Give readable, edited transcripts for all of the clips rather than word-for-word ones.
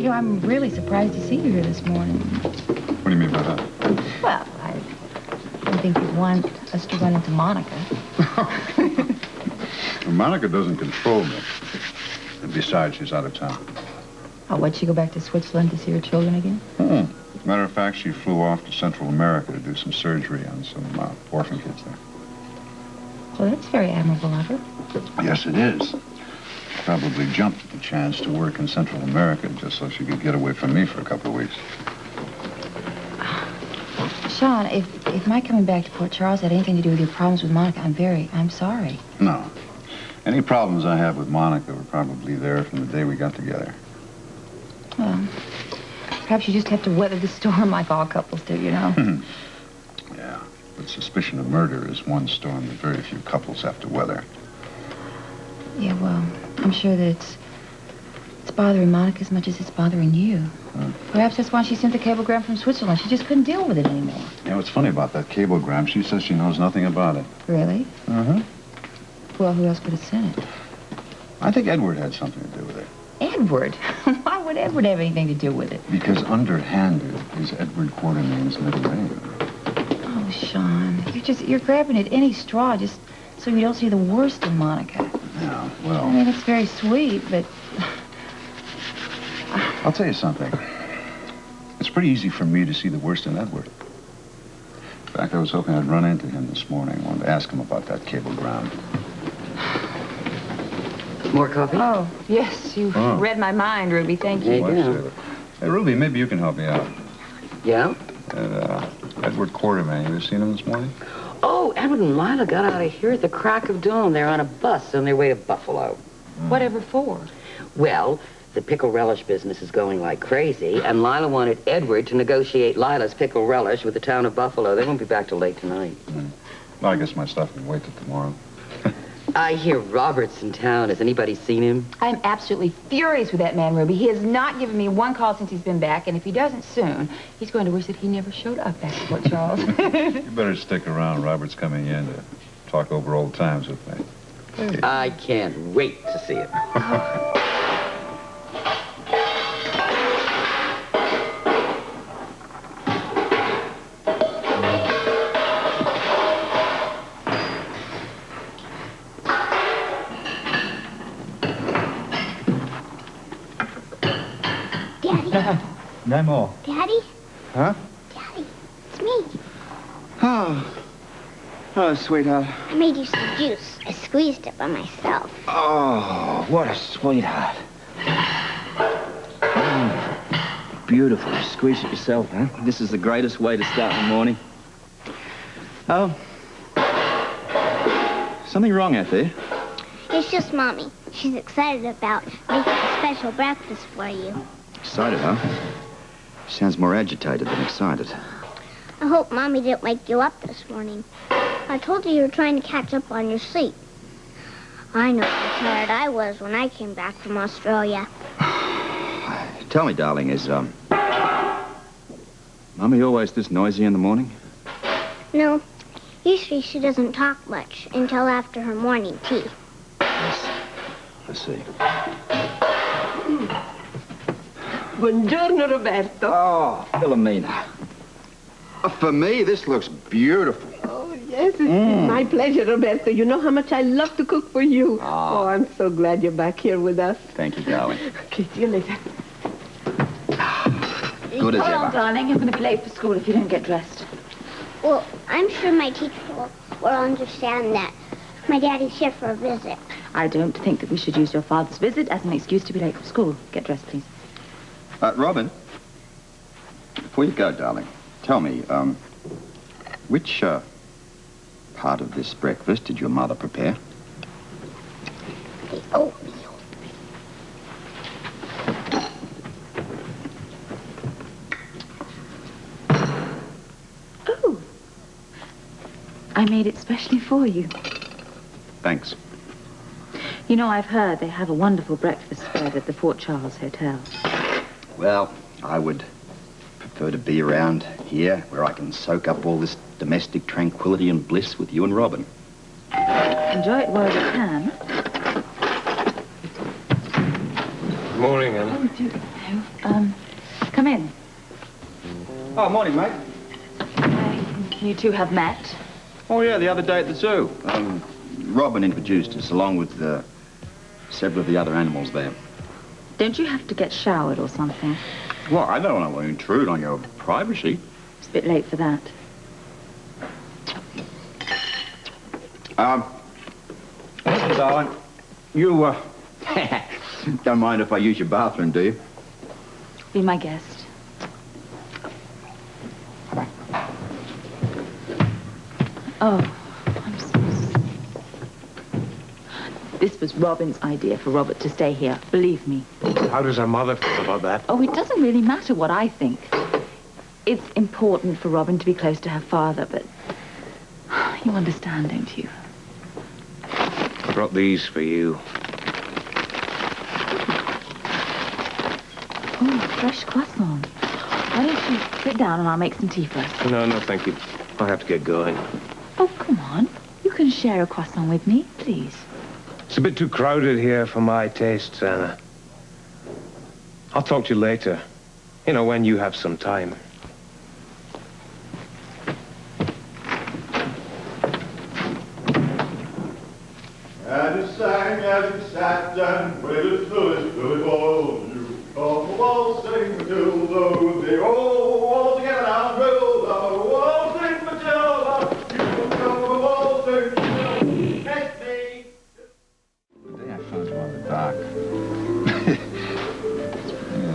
You know, I'm really surprised to see you here this morning. What do you mean by that? Well, I didn't think you'd want us to run into Monica. Well, Monica doesn't control me. And besides, she's out of town. Oh, what'd she go back to Switzerland to see her children again? Matter of fact, she flew off to Central America to do some surgery on some orphan kids there. Well, that's very admirable of her. Yes, it is. Probably jumped at the chance to work in Central America just so she could get away from me for a couple of weeks. Sean, if my coming back to Port Charles had anything to do with your problems with Monica, I'm sorry. No. Any problems I have with Monica were probably there from the day we got together. Well, perhaps you just have to weather the storm like all couples do, you know? Yeah, but suspicion of murder is one storm that very few couples have to weather. Yeah, well, I'm sure that it's bothering Monica as much as it's bothering you. Perhaps that's why she sent the cablegram from Switzerland. She just couldn't deal with it anymore. You know, what's funny about that cablegram, she says she knows nothing about it. Really? Uh-huh. Well, who else could have sent it? I think Edward had something to do with it. Edward? Why would Edward have anything to do with it? Because underhanded is Edward Quartermain's middle name. Oh, Sean, you're grabbing at any straw just so you don't see the worst in Monica. Yeah, well... I mean, it's very sweet, but... I'll tell you something. It's pretty easy for me to see the worst in Edward. In fact, I was hoping I'd run into him this morning. I wanted to ask him about that cablegram. More coffee? Oh, yes, you read my mind, Ruby. Thank you. Yeah. Hey, Ruby, maybe you can help me out. Yeah? Edward Quartermain, you ever seen him this morning? Oh, Edward and Lila got out of here at the crack of dawn. They're on a bus on their way to Buffalo. Whatever for? Well, the pickle relish business is going like crazy, and Lila wanted Edward to negotiate Lila's pickle relish with the town of Buffalo. They won't be back till late tonight. Well, I guess my stuff can wait till tomorrow. I hear Robert's in town. Has anybody seen him? I'm absolutely furious with that man, Ruby. He has not given me one call since he's been back, and if he doesn't soon, he's going to wish that he never showed up back to Port Charles. You better stick around. Robert's coming in to talk over old times with me. Hey. I can't wait to see him. No more. Daddy? Huh? Daddy, it's me. Oh, sweetheart. I made you some juice. I squeezed it by myself. Oh, what a sweetheart. Beautiful. You squeeze it yourself, huh? This is the greatest way to start the morning. Oh. Something wrong out there? It's just Mommy. She's excited about making a special breakfast for you. Excited, huh? Sounds more agitated than excited. I hope Mommy didn't wake you up this morning. I told you were trying to catch up on your sleep. I know how tired I was when I came back from Australia. Tell me, darling, is, Mommy always this noisy in the morning? No. Usually she doesn't talk much until after her morning tea. Yes. I see. Buongiorno, Roberto. Oh, Filomena. For me, this looks beautiful. Oh, yes, it's my pleasure, Roberto. You know how much I love to cook for you. Oh, I'm so glad you're back here with us. Thank you, darling. Okay, see you later. Good as Hold on, ever. darling. I'm going to be late for school if you don't get dressed. Well, I'm sure my teacher will understand that. My daddy's here for a visit. I don't think that we should use your father's visit as an excuse to be late for school. Get dressed, please. Robin, before you go, darling, tell me, which, part of this breakfast did your mother prepare? The oatmeal. Oh. I made it specially for you. Thanks. You know, I've heard they have a wonderful breakfast spread at the Fort Charles Hotel. Well, I would prefer to be around here where I can soak up all this domestic tranquility and bliss with you and Robin. Enjoy it while you can. Morning, Anna. Oh, dear. Come in. Oh, morning, mate. You two have met. Oh, yeah, the other day at the zoo. Robin introduced us, along with several of the other animals there. Don't you have to get showered or something? Well, I don't want to intrude on your privacy. It's a bit late for that. Listen, darling, you, don't mind if I use your bathroom, do you? Be my guest. Oh, I'm so sorry. This was Robin's idea for Robert to stay here, believe me. How does her mother feel about that? Oh, it doesn't really matter what I think. It's important for Robin to be close to her father, but you understand, don't you? I brought these for you. Oh, fresh croissant. Why don't you sit down and I'll make some tea for us? No, thank you. I have to get going. Oh, come on. You can share a croissant with me, please. It's a bit too crowded here for my tastes, Anna. I'll talk to you later. You know, when you have some time. And he sang as he sat and waited till his Billy Boy knew. Come the walls sing Matilda, the old walls together now drill. The walls sing Matilda, you come the walls sing Matilda. Next me. The day I found you on the dock,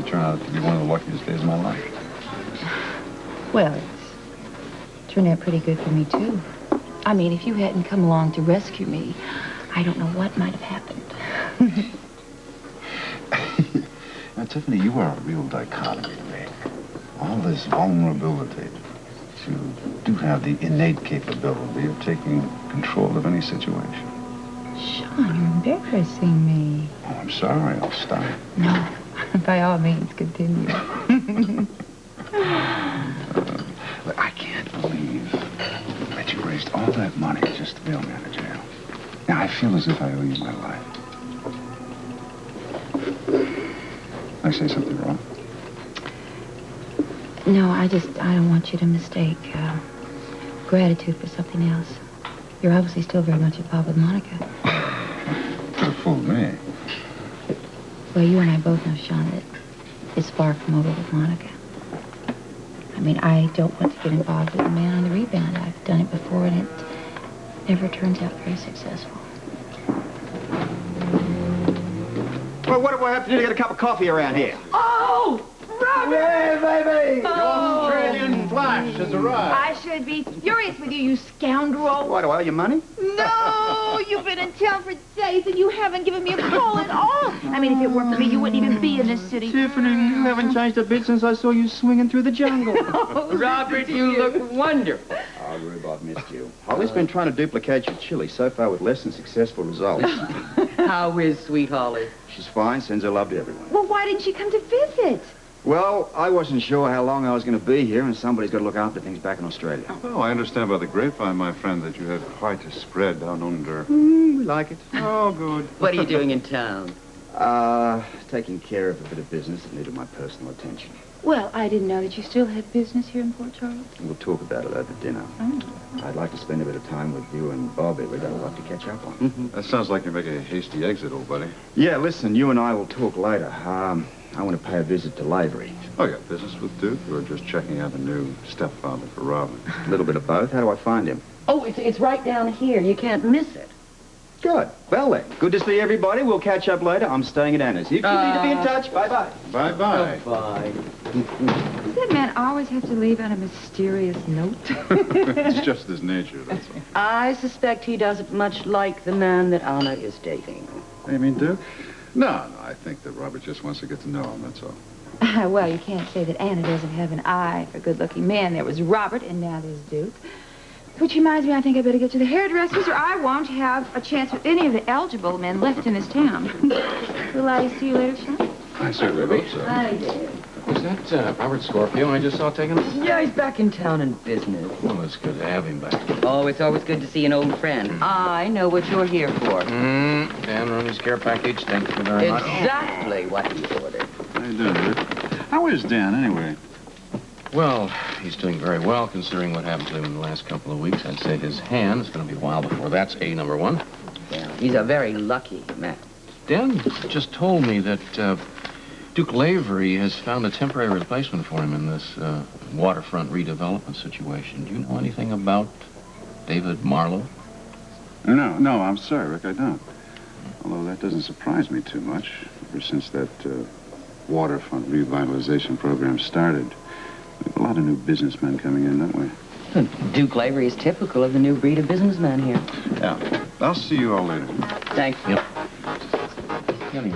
it turned out to be one of the luckiest days of my life. Well, it's turned out pretty good for me, too. I mean, if you hadn't come along to rescue me, I don't know what might have happened. Now, Tiffany, you are a real dichotomy to me. All this vulnerability. You do have the innate capability of taking control of any situation. Sean, you're embarrassing me. Oh, I'm sorry. I'll stop. No, by all means, continue. Look, I can't believe that you raised all that money just to bail me out of jail. Now, I feel as if I owe you my life. I say something wrong? No, I don't want you to mistake gratitude for something else. You're obviously still very much in love with Monica. Could have fooled me. Well, you and I both know, Sean, that it's far from over with Monica. I mean, I don't want to get involved with a man on the rebound. I've done it before, and it never turns out very successful. Well, what do I have to do to get a cup of coffee around here? Oh, Robert! Hey, baby! Oh. Your Australian flash has arrived. I should be furious with you, you scoundrel. Why, do I owe you money? No, you've been in town for days and you haven't given me a call at all. I mean, if it weren't for me, you wouldn't even be in this city. Tiffany, you haven't changed a bit since I saw you swinging through the jungle. Robert, you look wonderful. Oh, Rube, I've missed you. I've always been trying to duplicate your chili, so far with less than successful results. How is sweet Holly? She's fine, sends her love to everyone. Well, why didn't she come to visit? Well, I wasn't sure how long I was going to be here, and somebody's got to look after things back in Australia. Oh, I understand by the grapevine, my friend, that you had quite a spread down under. We like it. Oh, good. What are you doing in town? Taking care of a bit of business that needed my personal attention. Well, I didn't know that you still had business here in Port Charles. We'll talk about it over dinner. Oh. I'd like to spend a bit of time with you and Bobby. We've got a lot to catch up on. That sounds like you're making a hasty exit, old buddy. Yeah, listen, you and I will talk later. I want to pay a visit to Lavery. Oh, you got business with Duke, or just checking out a new stepfather for Robin? A little bit of both. How do I find him? Oh, it's right down here. You can't miss it. Good. Well, then. Good to see everybody. We'll catch up later. I'm staying at Anna's. If you need to be in touch, bye-bye. Bye-bye. Bye. Does that man always have to leave on a mysterious note? It's just his nature, that's all. I suspect he doesn't much like the man that Anna is dating. You mean Duke? No, I think that Robert just wants to get to know him, that's all. Well, you can't say that Anna doesn't have an eye for good-looking men. There was Robert, and now there's Duke. Which reminds me, I think I better get to the hairdressers, or I won't have a chance with any of the eligible men left in this town. Will I see you later, Sean? I certainly hope so. I did. Was that Robert Scorpio I just saw taking it? Yeah, he's back in town in business. Well, it's good to have him back. Oh, it's always good to see an old friend. I know what you're here for. Dan Rooney's care package. Thank you very much. Exactly what he ordered. How you doing, Rick? How is Dan, anyway? Well, he's doing very well, considering what happened to him in the last couple of weeks. I'd say his hand is going to be a while before that's number one. Yeah, he's a very lucky man. Dan just told me that Duke Lavery has found a temporary replacement for him in this waterfront redevelopment situation. Do you know anything about David Marlowe? No, I'm sorry, Rick, I don't. Although that doesn't surprise me too much. Ever since that waterfront revitalization program started, we have a lot of new businessmen coming in, don't we? Duke Lavery is typical of the new breed of businessman here. Yeah. I'll see you all later. Thanks. Yep. Getting